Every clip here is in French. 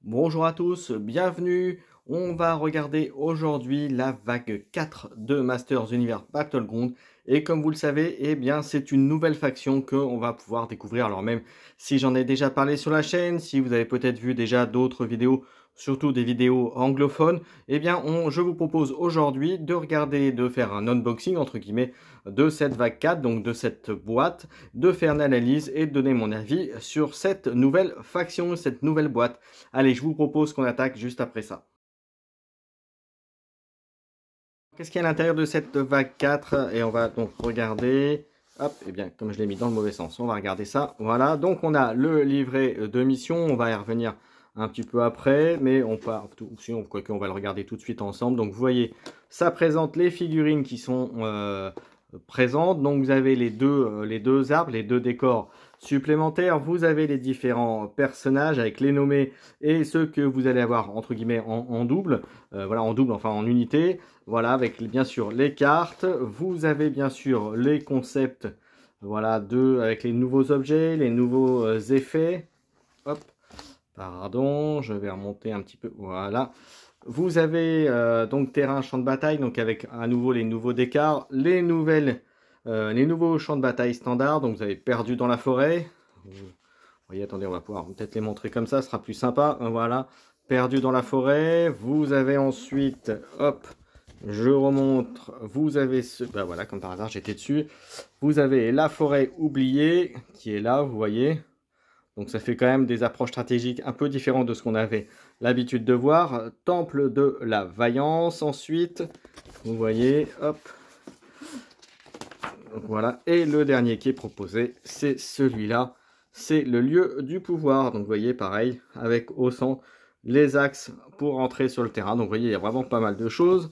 Bonjour à tous, bienvenue. On va regarder aujourd'hui la vague 4 de Masters Universe Battleground. Et comme vous le savez, eh bien, c'est une nouvelle faction qu'on va pouvoir découvrir. Alors même si j'en ai déjà parlé sur la chaîne, si vous avez peut-être vu déjà d'autres vidéos, surtout des vidéos anglophones, eh bien, je vous propose aujourd'hui de regarder, de faire un unboxing, entre guillemets, de cette vague 4, donc de cette boîte, de faire une analyse et de donner mon avis sur cette nouvelle faction, cette nouvelle boîte. Allez, je vous propose qu'on attaque juste après ça. Qu'est-ce qu'il y a à l'intérieur de cette vague 4? Et on va donc regarder. Hop, et bien, comme je l'ai mis dans le mauvais sens, on va regarder ça. Voilà, donc on a le livret de mission. On va y revenir un petit peu après, mais on part, sinon, quoique on va le regarder tout de suite ensemble. Donc vous voyez, ça présente les figurines qui sont présentes. Donc vous avez les deux arbres, les deux décors supplémentaires. Vous avez les différents personnages avec les nommés et ceux que vous allez avoir entre guillemets en double. Voilà, en double, enfin en unité. Voilà, avec bien sûr les cartes. Vous avez bien sûr les concepts, voilà, avec les nouveaux objets, les nouveaux effets. Hop, pardon, je vais remonter un petit peu. Voilà. Vous avez donc terrain, champ de bataille, donc avec à nouveau les nouveaux décors, les nouveaux champs de bataille standards. Donc vous avez perdu dans la forêt. Vous voyez, attendez, on va pouvoir peut-être les montrer comme ça, ce sera plus sympa. Voilà, perdu dans la forêt. Vous avez ensuite, hop, je remonte, vous avez ben voilà, comme par hasard, j'étais dessus. Vous avez la forêt oubliée qui est là, vous voyez. Donc ça fait quand même des approches stratégiques un peu différentes de ce qu'on avait l'habitude de voir. Temple de la Vaillance ensuite, vous voyez, hop. Donc voilà, et le dernier qui est proposé, c'est celui-là. C'est le lieu du pouvoir. Donc vous voyez, pareil, avec au centre les axes pour entrer sur le terrain. Donc vous voyez, il y a vraiment pas mal de choses.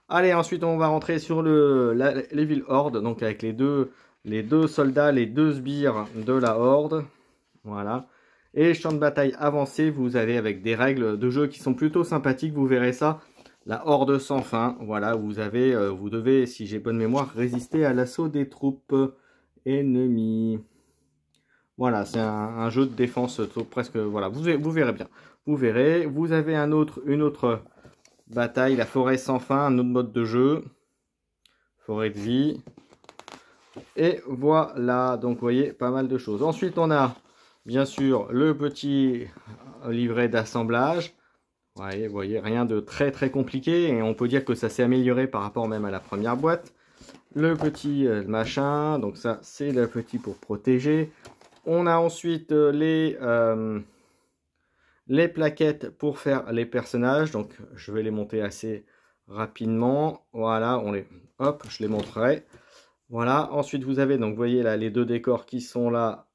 Allez, ensuite on va rentrer sur les villes Horde, donc avec les deux soldats, les deux sbires de la Horde. Voilà. Et champ de bataille avancé, vous avez avec des règles de jeu qui sont plutôt sympathiques, vous verrez ça. La Horde sans fin, voilà, vous devez, si j'ai bonne mémoire, résister à l'assaut des troupes ennemies. Voilà, c'est un jeu de défense presque, voilà, vous verrez bien. Vous verrez, vous avez une autre bataille, la forêt sans fin, un autre mode de jeu. Forêt de vie. Et voilà, donc vous voyez, pas mal de choses. Ensuite, on a, bien sûr, le petit livret d'assemblage. Vous voyez, rien de très compliqué. Et on peut dire que ça s'est amélioré par rapport même à la première boîte. Le petit machin, donc ça, c'est le petit pour protéger. On a ensuite les plaquettes pour faire les personnages. Donc, je vais les monter assez rapidement. Voilà, hop, je les montrerai. Voilà, ensuite vous avez, donc vous voyez là, les deux décors qui sont là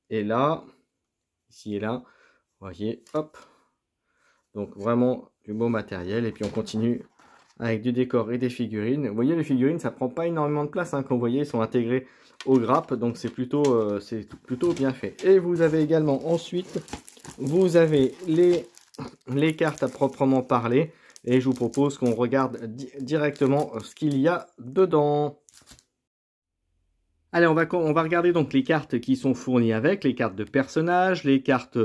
et là. Ici et là. Vous voyez, hop. Donc vraiment du beau matériel. Et puis on continue avec du décor et des figurines. Vous voyez, les figurines, ça prend pas énormément de place. Hein, comme vous voyez, ils sont intégrés aux grappes. Donc c'est plutôt bien fait. Et vous avez également ensuite, vous avez les cartes à proprement parler. Et je vous propose qu'on regarde directement ce qu'il y a dedans. Allez, on va regarder donc les cartes qui sont fournies avec, les cartes de personnages, les cartes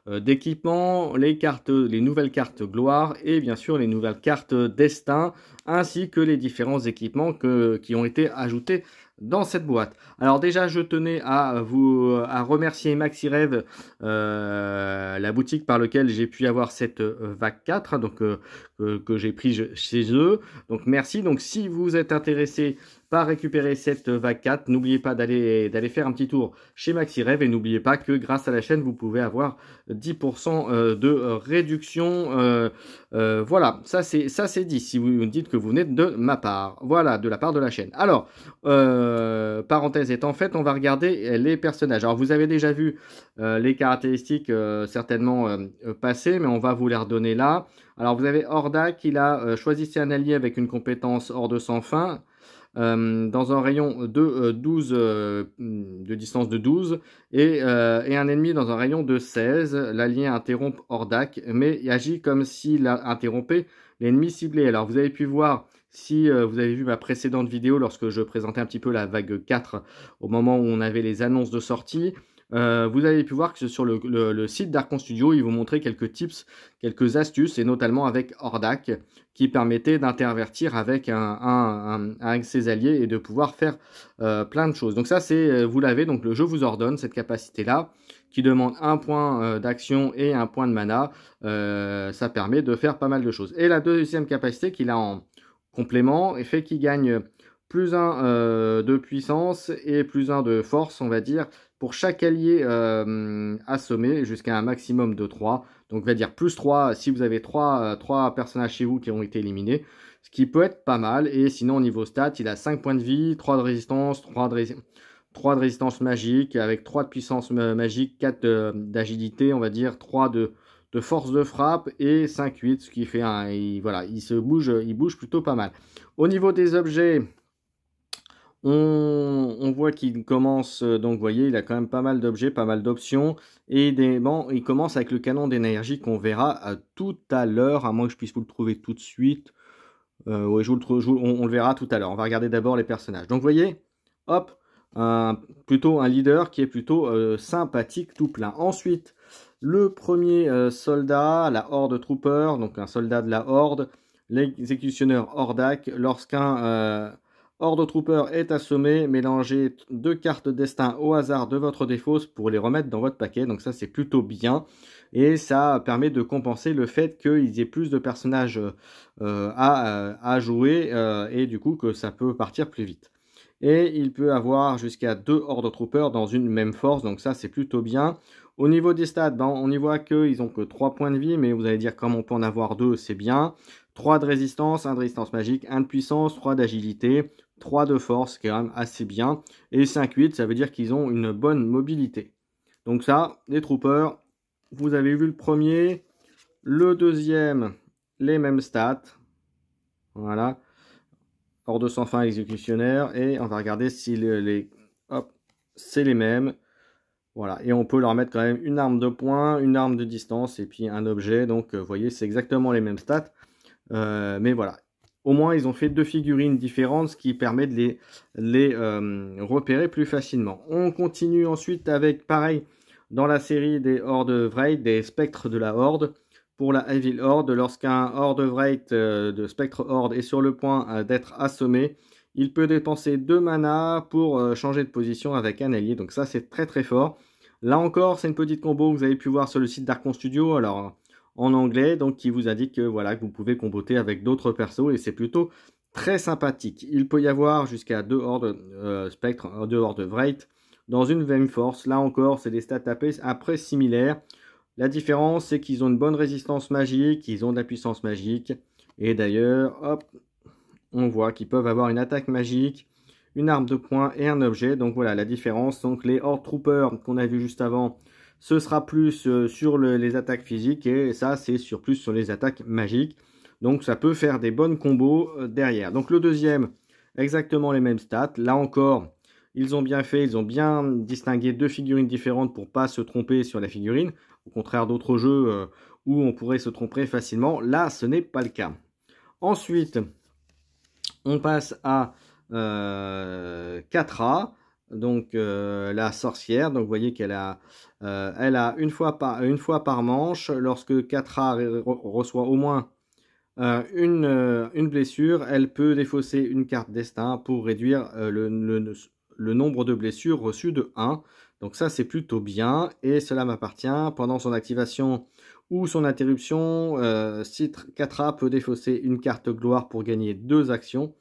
d'équipement, les nouvelles cartes gloire et bien sûr les nouvelles cartes destin, ainsi que les différents équipements qui ont été ajoutés dans cette boîte. Alors déjà, je tenais à remercier MaxiRêve, la boutique par laquelle j'ai pu avoir cette vague 4, donc que j'ai pris chez eux. Donc merci. Donc si vous êtes intéressé par récupérer cette vague 4, n'oubliez pas d'aller faire un petit tour chez MaxiRêve et n'oubliez pas que grâce à la chaîne, vous pouvez avoir 10% de réduction. Voilà, ça c'est dit si vous me dites que vous venez de ma part. Voilà, de la part de la chaîne. Alors, parenthèse étant faite, on va regarder les personnages. Alors, vous avez déjà vu les caractéristiques certainement passées, mais on va vous les redonner là. Alors, vous avez Hordak, il a choisi un allié avec une compétence Horde sans fin. Dans un rayon de 12, de distance de 12, et un ennemi dans un rayon de 16. L'allié interrompt Hordak, mais il agit comme s'il interrompait l'ennemi ciblé. Alors vous avez pu voir, si vous avez vu ma précédente vidéo lorsque je présentais un petit peu la vague 4 au moment où on avait les annonces de sortie, vous avez pu voir que sur le site d'Archon Studio, ils vous montraient quelques tips, quelques astuces, et notamment avec Hordak, qui permettait d'intervertir avec ses alliés et de pouvoir faire plein de choses. Donc ça, vous l'avez, donc le jeu vous ordonne cette capacité-là, qui demande un point d'action et un point de mana. Ça permet de faire pas mal de choses. Et la deuxième capacité qu'il a en complément fait qu'il gagne plus 1 de puissance et plus 1 de force, on va dire, pour chaque allié assommé jusqu'à un maximum de 3. Donc on va dire plus 3 si vous avez 3 personnages chez vous qui ont été éliminés, ce qui peut être pas mal. Et sinon au niveau stats, il a 5 points de vie, 3 de résistance, 3 de résistance magique, avec 3 de puissance magique, 4 d'agilité, on va dire, 3 de force de frappe et 5-8, ce qui fait voilà, il bouge plutôt pas mal. Au niveau des objets, on voit qu'il commence, donc vous voyez, il a quand même pas mal d'objets, pas mal d'options, et il commence avec le canon d'énergie qu'on verra tout à l'heure, à moins que je puisse vous le trouver tout de suite. Ouais, on le verra tout à l'heure. On va regarder d'abord les personnages. Donc vous voyez, hop, plutôt un leader qui est plutôt sympathique tout plein. Ensuite, le premier soldat, la Horde Trooper, donc un soldat de la Horde, l'exécutionneur Hordak. Lorsqu'un Horde Trooper est assommé, mélangez 2 cartes destin au hasard de votre défausse pour les remettre dans votre paquet. Donc ça, c'est plutôt bien. Et ça permet de compenser le fait qu'ils aient plus de personnages à jouer et du coup que ça peut partir plus vite. Et il peut avoir jusqu'à 2 Horde Troopers dans une même force, donc ça c'est plutôt bien. Au niveau des stats, on y voit qu'ils n'ont que 3 points de vie, mais vous allez dire comme on peut en avoir 2, c'est bien. 3 de résistance, 1 de résistance magique, 1 de puissance, 3 d'agilité, 3 de force, qui est quand même assez bien. Et 5-8, ça veut dire qu'ils ont une bonne mobilité. Donc ça, les troopers, vous avez vu le premier. Le deuxième, les mêmes stats. Voilà. Horde sans fin exécutionnaire. Et on va regarder si hop, c'est les mêmes. Voilà. Et on peut leur mettre quand même une arme de poing, une arme de distance et puis un objet. Donc, vous voyez, c'est exactement les mêmes stats. Mais voilà. Au moins, ils ont fait 2 figurines différentes, ce qui permet de les repérer plus facilement. On continue ensuite avec, pareil, dans la série des Horde Wraith, des spectres de la Horde. Pour la Evil Horde, lorsqu'un Horde Wraith de Spectre Horde est sur le point d'être assommé, il peut dépenser 2 mana pour changer de position avec un allié. Donc ça, c'est très très fort. Là encore, c'est une petite combo que vous avez pu voir sur le site d'Archon Studio. Alors, en anglais, donc qui vous indique que, voilà, que vous pouvez comboter avec d'autres persos et c'est plutôt très sympathique. Il peut y avoir jusqu'à 2 hordes spectres, 2 hordes Wraith dans une même force. Là encore, c'est des stats après similaires. La différence, c'est qu'ils ont une bonne résistance magique, ils ont de la puissance magique. Et d'ailleurs, hop, on voit qu'ils peuvent avoir une attaque magique, une arme de poing et un objet. Donc voilà la différence. Donc les Horde Troopers qu'on a vu juste avant, ce sera plus sur les attaques physiques et ça c'est plus sur les attaques magiques. Donc ça peut faire des bonnes combos derrière. Donc le deuxième, exactement les mêmes stats. Là encore, ils ont bien fait, ils ont bien distingué 2 figurines différentes pour ne pas se tromper sur la figurine. Au contraire d'autres jeux où on pourrait se tromper facilement. Là, ce n'est pas le cas. Ensuite, on passe à Catra. Donc la sorcière, donc vous voyez qu'elle a, elle a une fois par manche, lorsque Catra reçoit au moins une blessure, elle peut défausser une carte destin pour réduire le nombre de blessures reçues de 1. Donc ça c'est plutôt bien et cela m'appartient. Pendant son activation ou son interruption, Catra peut défausser une carte gloire pour gagner 2 actions.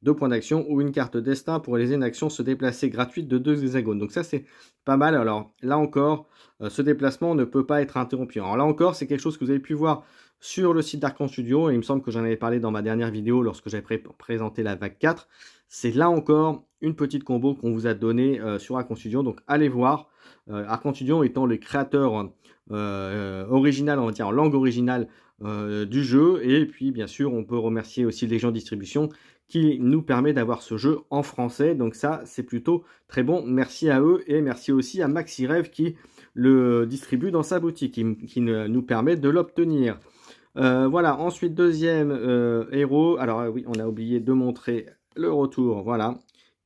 2 points d'action ou une carte destin pour réaliser une action se déplacer gratuite de 2 hexagones. Donc ça c'est pas mal. Alors là encore, ce déplacement ne peut pas être interrompu. Alors là encore, c'est quelque chose que vous avez pu voir sur le site d'Archon Studio. Et il me semble que j'en avais parlé dans ma dernière vidéo lorsque j'avais présenté la vague 4. C'est là encore une petite combo qu'on vous a donnée sur Archon Studio. Donc allez voir. Archon Studio étant le créateur original, on va dire en langue originale du jeu. Et puis bien sûr, on peut remercier aussi Légion Distribution qui nous permet d'avoir ce jeu en français. Donc ça, c'est plutôt très bon. Merci à eux et merci aussi à MaxiRev qui le distribue dans sa boutique, qui nous permet de l'obtenir. Voilà, ensuite, deuxième héros. Alors oui, on a oublié de montrer le retour, voilà,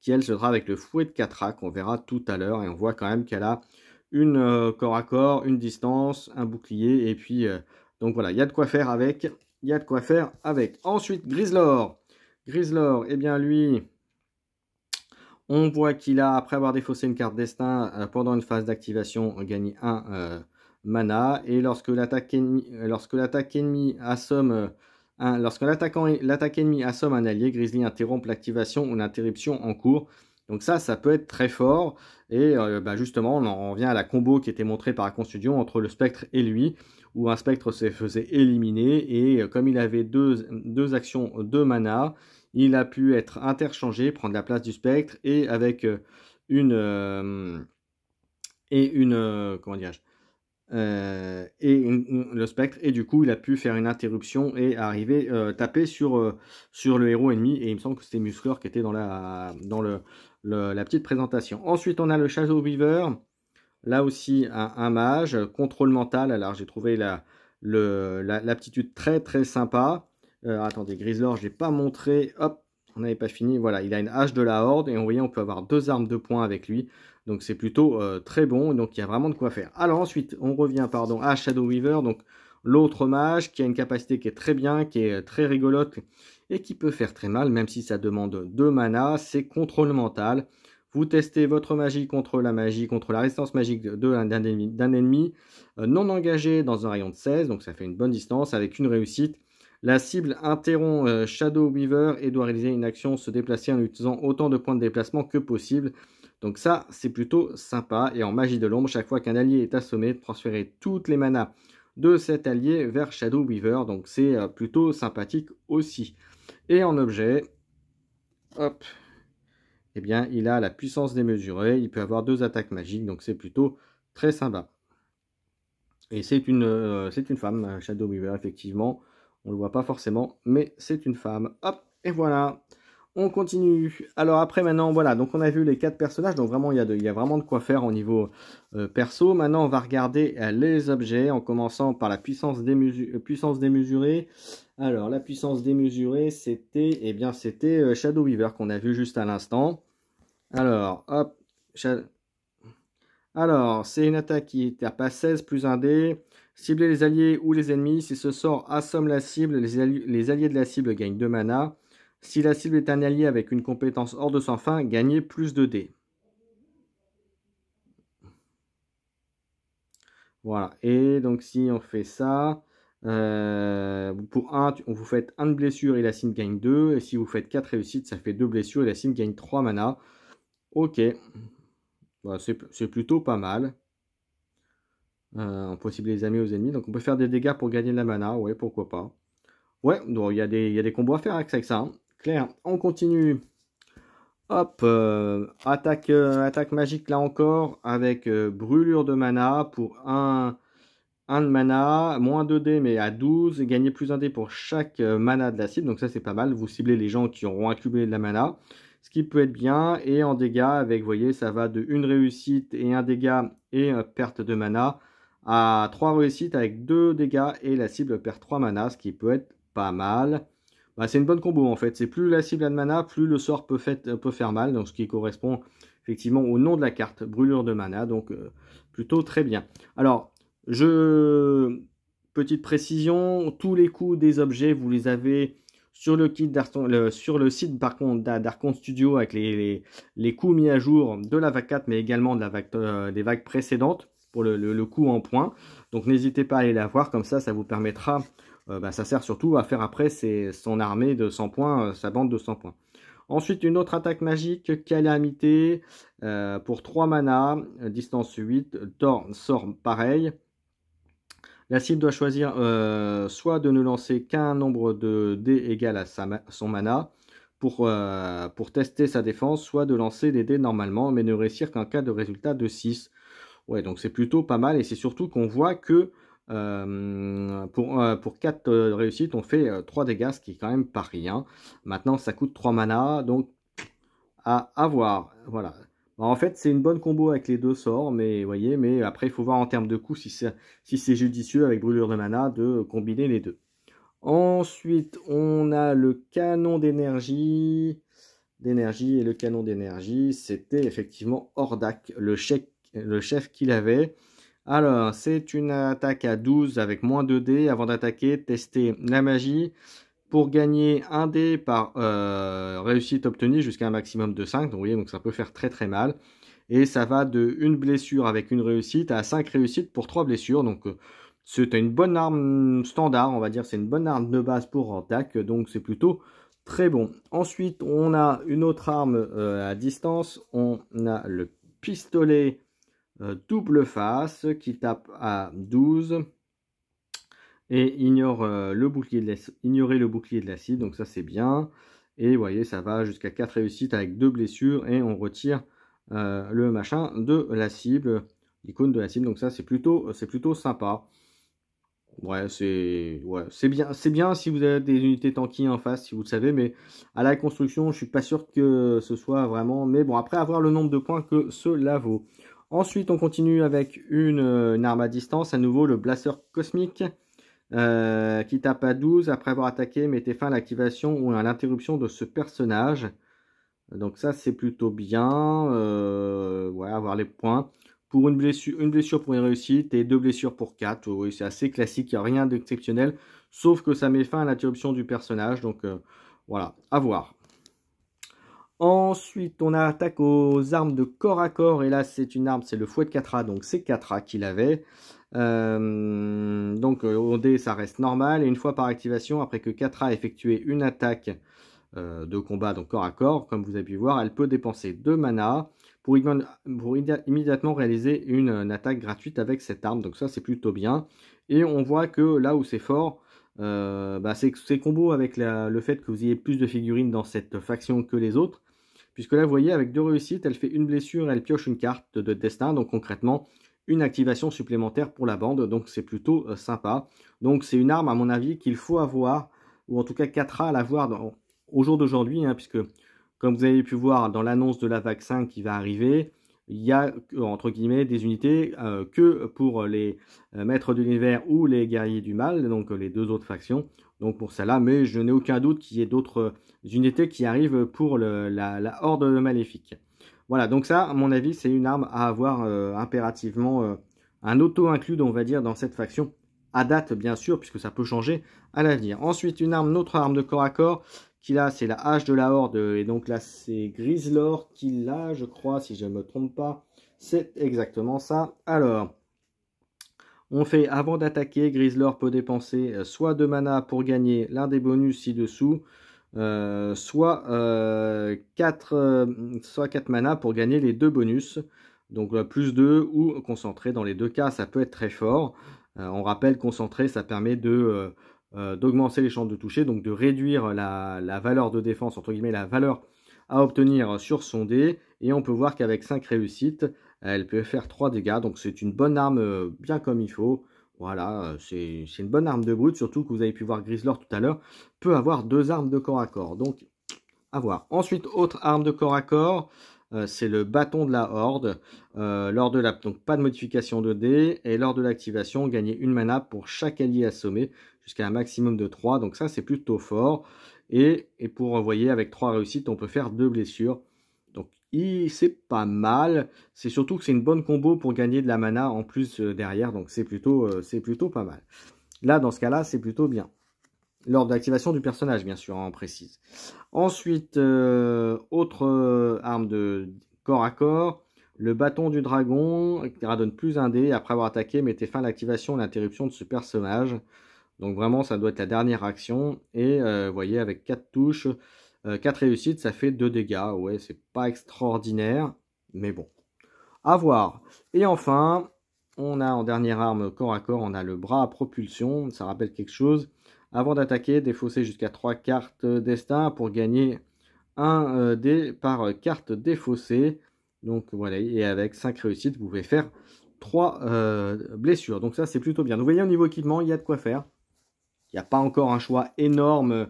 qui elle sera avec le fouet de Catra, qu'on verra tout à l'heure. Et on voit quand même qu'elle a une corps à corps, une distance, un bouclier, et puis donc voilà, il y a de quoi faire avec. Il y a de quoi faire avec. Ensuite, Griselor. Griselor, eh bien lui, on voit qu'il a, après avoir défaussé une carte destin pendant une phase d'activation, gagné un mana. Et lorsque l'attaque ennemie assomme lorsque l'attaque ennemie assomme un allié, Grizzly interrompt l'activation ou l'interruption en cours. Donc ça peut être très fort. Et justement, on en revient à la combo qui était montrée par Akon Studio entre le spectre et lui, où un spectre se faisait éliminer. Et comme il avait deux actions, 2 mana, il a pu être interchangé, prendre la place du spectre, et avec comment dirais-je, le spectre, et du coup il a pu faire une interruption et arriver taper sur le héros ennemi, et il me semble que c'était Musclor qui était dans la petite présentation. Ensuite on a le Shadow Weaver, là aussi un mage, contrôle mental. Alors j'ai trouvé l'aptitude très très sympa. Attendez, Griselor je l'ai pas montré, hop, on n'avait pas fini, voilà, il a une hache de la horde, et on voyait on peut avoir 2 armes de poing avec lui. Donc c'est plutôt très bon, donc il y a vraiment de quoi faire. Alors ensuite, on revient à Shadow Weaver, donc l'autre mage qui a une capacité qui est très bien, qui est très rigolote et qui peut faire très mal, même si ça demande 2 mana, c'est contrôle mental. Vous testez votre magie contre la résistance magique d'un ennemi non engagé dans un rayon de 16, donc ça fait une bonne distance avec une réussite. La cible interrompt Shadow Weaver et doit réaliser une action, se déplacer en utilisant autant de points de déplacement que possible. Donc ça, c'est plutôt sympa. Et en magie de l'ombre, chaque fois qu'un allié est assommé, transférer toutes les manas de cet allié vers Shadow Weaver. Donc c'est plutôt sympathique aussi. Et en objet, hop, eh bien, il a la puissance démesurée. Il peut avoir 2 attaques magiques, donc c'est plutôt très sympa. Et c'est une femme, Shadow Weaver, effectivement. On ne le voit pas forcément, mais c'est une femme. Hop, et voilà. On continue. Alors après, maintenant, voilà. Donc on a vu les 4 personnages. Donc vraiment, il y a vraiment de quoi faire au niveau perso. Maintenant, on va regarder les objets, en commençant par la puissance démesurée. Alors, la puissance démesurée, c'était Shadow Weaver qu'on a vu juste à l'instant. Alors, hop. Alors, c'est une attaque qui tape à 16 plus 1 dé. Cibler les alliés ou les ennemis. Si ce sort assomme la cible, les alliés de la cible gagnent 2 mana. Si la cible est un allié avec une compétence hors de sans fin, gagnez plus de dés. Voilà. Et donc, si on fait ça, pour 1, vous faites 1 de blessure et la cible gagne 2. Et si vous faites 4 réussites, ça fait 2 blessures et la cible gagne 3 mana. Ok. Voilà, c'est plutôt pas mal. On peut cibler les amis aux ennemis. Donc, on peut faire des dégâts pour gagner de la mana. Ouais, pourquoi pas. Ouais, donc il y a des combos à faire avec ça. Hein. Claire, on continue. Hop, attaque magique là encore, avec brûlure de mana pour 1 de mana, moins 2 dés mais à 12, et gagner plus 1 dé pour chaque mana de la cible. Donc ça c'est pas mal, vous ciblez les gens qui auront accumulé de la mana, ce qui peut être bien. Et en dégâts, avec, vous voyez, ça va de 1 réussite et 1 dégât et perte de mana, à 3 réussites avec 2 dégâts et la cible perd 3 mana, ce qui peut être pas mal. Bah, c'est une bonne combo en fait, c'est plus la cible a de mana, plus le sort peut faire mal, donc ce qui correspond effectivement au nom de la carte, brûlure de mana, donc plutôt très bien. Alors, petite précision, tous les coûts des objets, vous les avez sur le site par contre d'Archon Studio, avec les coûts mis à jour de la vague 4, mais également de des vagues précédentes, pour le coût en points. Donc n'hésitez pas à aller la voir, comme ça vous permettra... ça sert surtout à faire après son armée de 100 points, sa bande de 100 points. Ensuite, une autre attaque magique, Calamité, pour 3 mana, distance 8, sort pareil. La cible doit choisir soit de ne lancer qu'un nombre de dés égal à son mana pour tester sa défense, soit de lancer des dés normalement, mais ne réussir qu'en cas de résultat de 6. Ouais, donc c'est plutôt pas mal, et c'est surtout qu'on voit que pour 4 réussites, on fait 3 dégâts, ce qui est quand même pas rien. Maintenant, ça coûte 3 mana, donc à voir. Voilà. Alors, en fait, c'est une bonne combo avec les 2 sorts, mais voyez, mais après, il faut voir en termes de coût si c'est judicieux avec brûlure de mana de combiner les 2. Ensuite, on a le canon d'énergie. Et le canon d'énergie, c'était effectivement Hordak, le chèque le chef qu'il avait. Alors, c'est une attaque à 12 avec moins 2 dés. Avant d'attaquer, tester la magie pour gagner un dé par réussite obtenue jusqu'à un maximum de 5. Donc, vous voyez, donc ça peut faire très très mal. Et ça va de 1 blessure avec une réussite à 5 réussites pour 3 blessures. Donc, c'est une bonne arme standard, on va dire. C'est une bonne arme de base pour attaque. Donc, c'est plutôt très bon. Ensuite, on a une autre arme à distance. On a le pistolet double face qui tape à 12 et ignore ignorer le bouclier de la cible, donc ça c'est bien. Et vous voyez, ça va jusqu'à 4 réussites avec 2 blessures et on retire le machin de la cible, l'icône de la cible, donc ça c'est plutôt sympa. Ouais, c'est bien si vous avez des unités tanky en face, si vous le savez, mais à la construction, je suis pas sûr que ce soit vraiment. Mais bon, après avoir le nombre de points que cela vaut. Ensuite, on continue avec une arme à distance, à nouveau le Blaster Cosmique, qui tape à 12. Après avoir attaqué, mettez fin à l'activation ou à l'interruption de ce personnage. Donc ça, c'est plutôt bien. Ouais, avoir les points. Pour une blessure pour une réussite et 2 blessures pour 4. Oui, c'est assez classique, il n'y a rien d'exceptionnel. Sauf que ça met fin à l'interruption du personnage. Donc voilà, à voir. Ensuite, on attaque aux armes de corps à corps. Et là, c'est une arme, c'est le fouet de Catra. Donc, c'est Catra qu'il avait. Donc, au dé, ça reste normal. Et une fois par activation, après que Catra a effectué une attaque de combat, donc corps à corps, comme vous avez pu voir, elle peut dépenser 2 mana pour immédiatement réaliser une attaque gratuite avec cette arme. Donc, ça, c'est plutôt bien. Et on voit que là où c'est fort, c'est combo avec le fait que vous ayez plus de figurines dans cette faction que les autres. Puisque là, vous voyez, avec 2 réussites, elle fait une blessure, elle pioche une carte de destin. Donc concrètement, une activation supplémentaire pour la bande. Donc c'est plutôt sympa. Donc c'est une arme, à mon avis, qu'il faut avoir, ou en tout cas Catra à l'avoir au jour d'aujourd'hui. Hein, puisque, comme vous avez pu voir dans l'annonce de la vague 5 qui va arriver, il y a, entre guillemets, des unités que pour les maîtres de l'univers ou les guerriers du mal, donc les 2 autres factions. Donc pour celle-là, mais je n'ai aucun doute qu'il y ait d'autres unités qui arrivent pour la horde maléfique. Voilà, donc ça, à mon avis, c'est une arme à avoir impérativement, un auto-inclus, on va dire, dans cette faction, à date, bien sûr, puisque ça peut changer à l'avenir. Ensuite, notre arme de corps à corps, qui là, c'est la hache de la horde, et donc là, c'est Grislor qui l'a, je crois, si je ne me trompe pas. C'est exactement ça. Alors, on fait avant d'attaquer, Grislor peut dépenser soit 2 mana pour gagner l'un des bonus ci-dessous, soit 4 mana pour gagner les 2 bonus. Donc plus 2 ou concentré, dans les 2 cas, ça peut être très fort. On rappelle, concentré, ça permet d'augmenter les chances de toucher, donc de réduire la valeur de défense, entre guillemets, la valeur à obtenir sur son dé. Et on peut voir qu'avec 5 réussites, elle peut faire 3 dégâts. Donc c'est une bonne arme bien comme il faut. Voilà, c'est une bonne arme de brute. Surtout que vous avez pu voir Grislor tout à l'heure, peut avoir 2 armes de corps à corps. Donc à voir. Ensuite, autre arme de corps à corps, c'est le bâton de la horde. Donc pas de modification de dés. Et lors de l'activation, gagnez une mana pour chaque allié assommé jusqu'à un maximum de 3. Donc ça, c'est plutôt fort. Et pour envoyer avec 3 réussites, on peut faire 2 blessures. Donc c'est pas mal. C'est surtout que c'est une bonne combo pour gagner de la mana en plus derrière. Donc c'est plutôt pas mal. Là, dans ce cas-là, c'est plutôt bien. Lors de l'activation du personnage, bien sûr, on précise. Ensuite, autre arme de corps à corps, le bâton du dragon, qui redonne plus un dé. Après avoir attaqué, mettez fin à l'activation et l'interruption de ce personnage. Donc vraiment, ça doit être la dernière action. Et vous voyez, avec 4 touches, 4 réussites, ça fait 2 dégâts. Ouais, c'est pas extraordinaire, mais bon. À voir. Et enfin, on a en dernière arme corps à corps, on a le bras à propulsion. Ça rappelle quelque chose. Avant d'attaquer, défausser jusqu'à 3 cartes destin pour gagner un dé par carte défaussée. Donc voilà, et avec 5 réussites, vous pouvez faire 3 blessures. Donc ça, c'est plutôt bien. Vous voyez, au niveau équipement, il y a de quoi faire. Il n'y a pas encore un choix énorme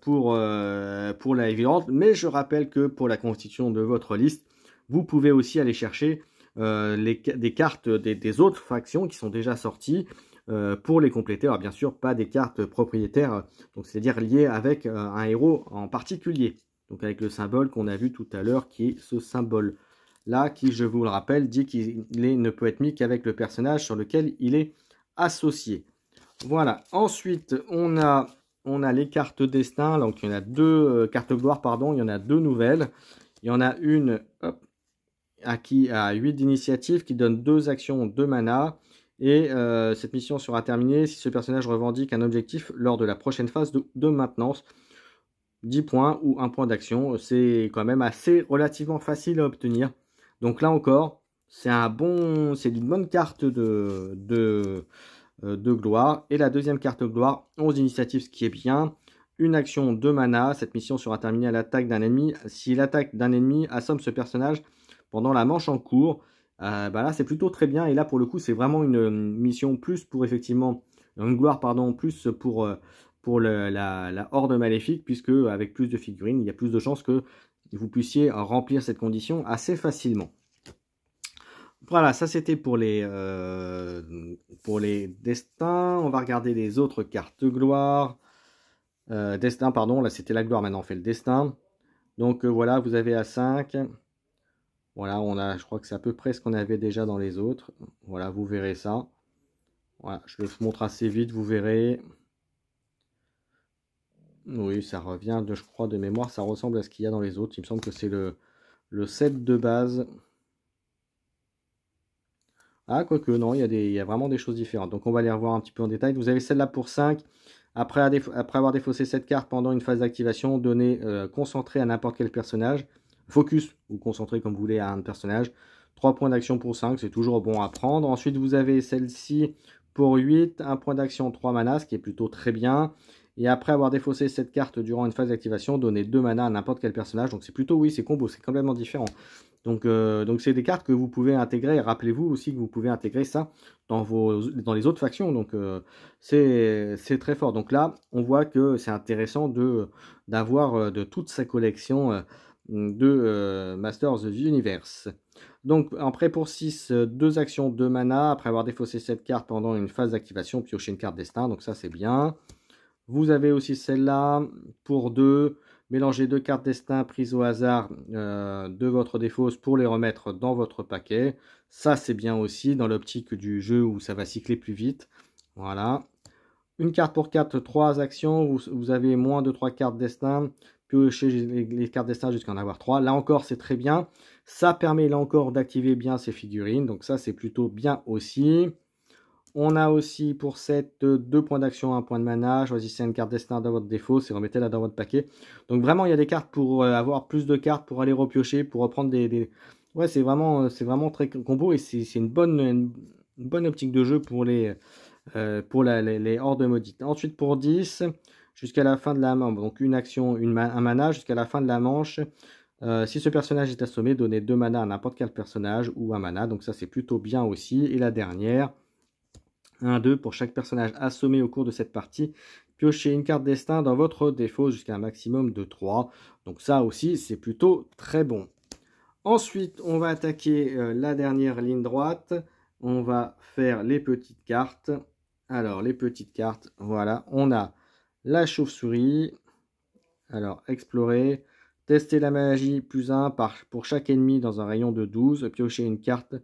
pour la Heavy Horde, mais je rappelle que pour la constitution de votre liste, vous pouvez aussi aller chercher des cartes des autres factions qui sont déjà sorties pour les compléter. Alors bien sûr, pas des cartes propriétaires, donc c'est-à-dire liées avec un héros en particulier. Donc avec le symbole qu'on a vu tout à l'heure, qui est ce symbole là, qui, je vous le rappelle, dit qu'il ne peut être mis qu'avec le personnage sur lequel il est associé. Voilà. Ensuite, on a les cartes destin. Donc, il y en a deux cartes gloire, pardon. Il y en a deux nouvelles. Il y en a une à 8 d'initiative qui donne 2 actions, 2 mana. Et cette mission sera terminée si ce personnage revendique un objectif lors de la prochaine phase de maintenance. 10 points ou 1 point d'action. C'est quand même assez relativement facile à obtenir. Donc là encore, c'est une bonne carte de gloire. Et la deuxième carte gloire, 11 d'initiative, ce qui est bien. Une action, 2 mana. Cette mission sera terminée à l'attaque d'un ennemi. Si l'attaque d'un ennemi assomme ce personnage pendant la manche en cours, là c'est plutôt très bien. Et là pour le coup, c'est vraiment une mission plus pour effectivement, une gloire pardon, plus pour la horde maléfique, puisque avec plus de figurines, il y a plus de chances que vous puissiez remplir cette condition assez facilement. Voilà, ça c'était pour les destins. On va regarder les autres cartes gloire. Destin, pardon, là c'était la gloire, maintenant on fait le destin. Donc voilà, vous avez à 5. Voilà, je crois que c'est à peu près ce qu'on avait déjà dans les autres. Voilà, vous verrez ça. Voilà, je le montre assez vite, vous verrez. Oui, ça revient, je crois, de mémoire, ça ressemble à ce qu'il y a dans les autres. Il me semble que c'est le set de base. Ah, quoique, non, il y a vraiment des choses différentes. Donc, on va les revoir un petit peu en détail. Vous avez celle-là pour 5. Après avoir défaussé cette carte pendant une phase d'activation, donnez concentré à n'importe quel personnage. Focus ou concentré comme vous voulez à un personnage. 3 points d'action pour 5, c'est toujours bon à prendre. Ensuite, vous avez celle-ci pour 8. 1 point d'action, 3 manas, ce qui est plutôt très bien. Et après avoir défaussé cette carte durant une phase d'activation, donnez 2 manas à n'importe quel personnage. Donc c'est plutôt, oui, c'est combo, c'est complètement différent. Donc c'est des cartes que vous pouvez intégrer. Rappelez-vous aussi que vous pouvez intégrer ça dans les autres factions. Donc c'est très fort. Donc là, on voit que c'est intéressant d'avoir de toute sa collection de Masters of the Universe. Donc en prêt pour 6, 2 actions, 2 mana. Après avoir défaussé cette carte pendant une phase d'activation, piocher une carte destin. Donc ça c'est bien. Vous avez aussi celle-là pour 2. Mélangez 2 cartes destin prises au hasard de votre défausse pour les remettre dans votre paquet. Ça, c'est bien aussi dans l'optique du jeu où ça va cycler plus vite. Voilà. Une carte pour 4, 3 actions. Vous avez moins de 3 cartes destin. Piochez les cartes destin jusqu'à en avoir 3. Là encore, c'est très bien. Ça permet là encore d'activer bien ces figurines. Donc ça, c'est plutôt bien aussi. On a aussi pour cette 2 points d'action, 1 point de mana. Choisissez une carte destin dans votre défaut et remettez-la dans votre paquet. Donc vraiment, il y a des cartes pour avoir plus de cartes, pour aller repiocher, pour reprendre des... Ouais, c'est vraiment très combo et c'est une bonne optique de jeu pour les hordes maudites. Ensuite, pour 10, jusqu'à la fin de la manche, donc une action, un mana, jusqu'à la fin de la manche. Si ce personnage est assommé, donnez 2 mana à n'importe quel personnage ou un mana. Donc ça, c'est plutôt bien aussi. Et la dernière... 1, 2 pour chaque personnage assommé au cours de cette partie. Piochez une carte destin dans votre défaut jusqu'à un maximum de 3. Donc ça aussi, c'est plutôt très bon. Ensuite, on va attaquer la dernière ligne droite. On va faire les petites cartes. Alors, les petites cartes, voilà. On a la chauve-souris. Alors, explorer. Tester la magie +1 pour chaque ennemi dans un rayon de 12. Piocher une carte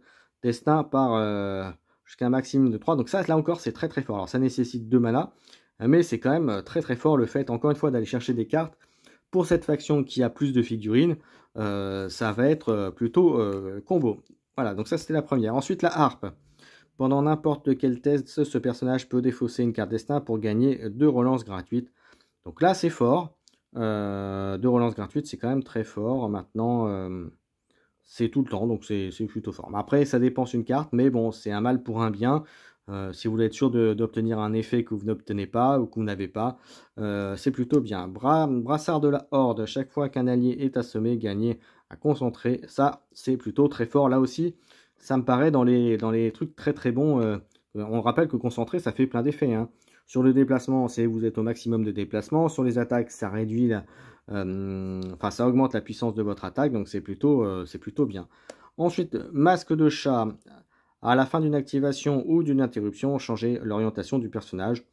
destin par... jusqu'à un maximum de 3. Donc ça, là encore, c'est très très fort. Alors ça nécessite 2 mana, mais c'est quand même très très fort le fait, encore une fois, d'aller chercher des cartes. Pour cette faction qui a plus de figurines, ça va être plutôt combo. Voilà, donc ça c'était la première. Ensuite, la harpe. Pendant n'importe quel test, ce personnage peut défausser une carte destin pour gagner 2 relances gratuites. Donc là, c'est fort. 2 relances gratuites, c'est quand même très fort. Maintenant... c'est tout le temps, donc c'est plutôt fort. Après, ça dépense une carte, mais bon, c'est un mal pour un bien. Si vous voulez être sûr d'obtenir un effet que vous n'obtenez pas ou que vous n'avez pas, c'est plutôt bien. Brassard de la Horde, chaque fois qu'un allié est assommé, gagner à concentrer. Ça, c'est plutôt très fort. Là aussi, ça me paraît dans les trucs très très bons. On rappelle que concentrer, ça fait plein d'effets. Hein. Sur le déplacement, vous êtes au maximum de déplacement. Sur les attaques, ça réduit ça augmente la puissance de votre attaque, donc c'est plutôt bien. Ensuite, masque de chat. À la fin d'une activation ou d'une interruption, changez l'orientation du personnage.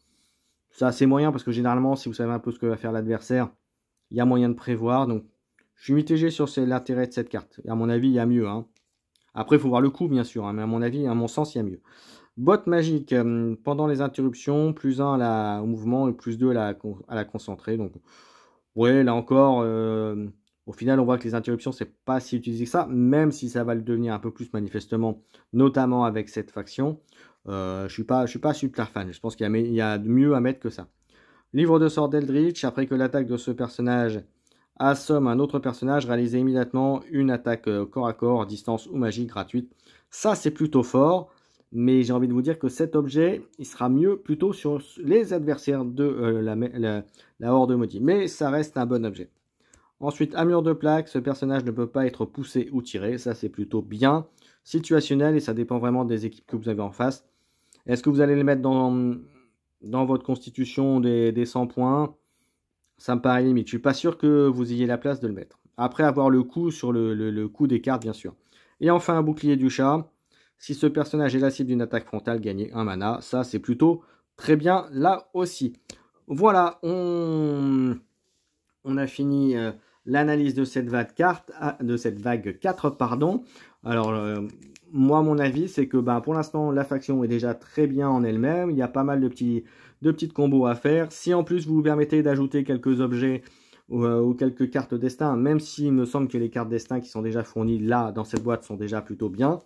Ça, c'est moyen parce que généralement, si vous savez un peu ce que va faire l'adversaire, il y a moyen de prévoir. Donc, je suis mitigé sur l'intérêt de cette carte. Et à mon avis, il y a mieux. Hein. Après, il faut voir le coût, bien sûr, hein, mais à mon avis, à mon sens, il y a mieux. Botte magique, pendant les interruptions, plus 1 au mouvement et plus 2 à la concentrée. Donc, ouais, là encore, au final, on voit que les interruptions, c'est pas si utilisé que ça, même si ça va le devenir un peu plus manifestement, notamment avec cette faction. Je suis pas super fan. Je pense qu'il y a de mieux à mettre que ça. Livre de sort d'Eldritch, après que l'attaque de ce personnage assomme un autre personnage, réalisez immédiatement une attaque corps à corps, distance ou magie gratuite. Ça, c'est plutôt fort. Mais j'ai envie de vous dire que cet objet, il sera mieux plutôt sur les adversaires de la Horde maudite. Mais ça reste un bon objet. Ensuite, armure de plaque, ce personnage ne peut pas être poussé ou tiré. Ça, c'est plutôt bien situationnel et ça dépend vraiment des équipes que vous avez en face. Est-ce que vous allez le mettre dans votre constitution des 100 points? Ça me paraît limite. Je suis pas sûr que vous ayez la place de le mettre. Après avoir le coup sur le coup des cartes, bien sûr. Et enfin, un bouclier du chat. Si ce personnage est la cible d'une attaque frontale, gagnez un mana. Ça, c'est plutôt très bien là aussi. Voilà, on a fini l'analyse de cette vague 4, pardon. Alors, moi, mon avis, c'est que pour l'instant, la faction est déjà très bien en elle-même. Il y a pas mal de petites combos à faire. Si en plus, vous vous permettez d'ajouter quelques objets ou quelques cartes destin, même s'il me semble que les cartes destin qui sont déjà fournies là, dans cette boîte, sont déjà plutôt bien,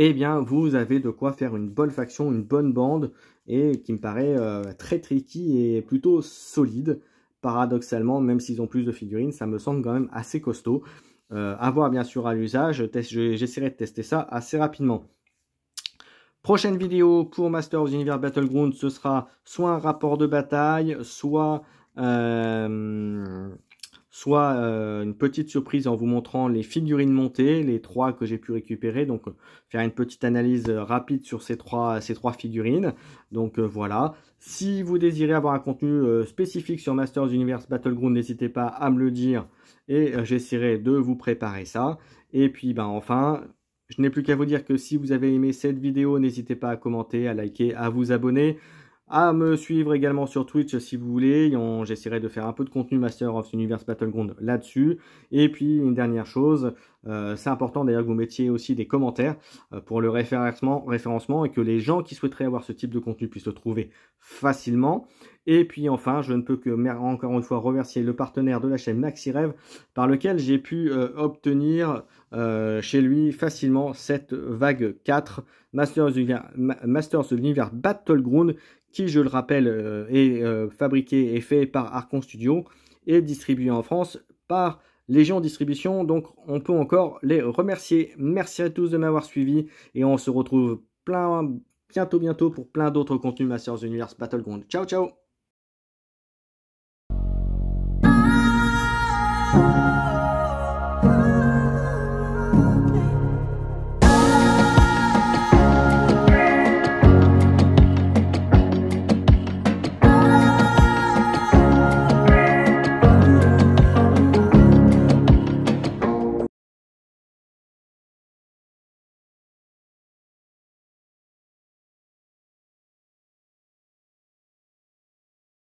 eh bien, vous avez de quoi faire une bonne faction, une bonne bande, et qui me paraît très tricky et plutôt solide. Paradoxalement, même s'ils ont plus de figurines, ça me semble quand même assez costaud. À voir bien sûr à l'usage, j'essaierai de tester ça assez rapidement. Prochaine vidéo pour Masters of the Universe Battleground, ce sera soit un rapport de bataille, soit une petite surprise en vous montrant les figurines montées, les 3 que j'ai pu récupérer. Donc, faire une petite analyse rapide sur ces trois figurines. Donc, voilà. Si vous désirez avoir un contenu spécifique sur Masters Universe Battleground, n'hésitez pas à me le dire et j'essaierai de vous préparer ça. Et puis, enfin, je n'ai plus qu'à vous dire que si vous avez aimé cette vidéo, n'hésitez pas à commenter, à liker, à vous abonner, à me suivre également sur Twitch si vous voulez. J'essaierai de faire un peu de contenu Master of Universe Battleground là-dessus. Et puis une dernière chose, c'est important d'ailleurs que vous mettiez aussi des commentaires pour le référencement et que les gens qui souhaiteraient avoir ce type de contenu puissent le trouver facilement. Et puis enfin, je ne peux que encore une fois remercier le partenaire de la chaîne MaxiRev par lequel j'ai pu obtenir chez lui facilement cette vague 4 Masters of l'Univers Battleground qui, je le rappelle, est fabriqué et fait par Archon Studio et distribué en France par Légion Distribution. Donc, on peut encore les remercier. Merci à tous de m'avoir suivi et on se retrouve bientôt pour plein d'autres contenus Masters of the Universe Battleground. Ciao, ciao!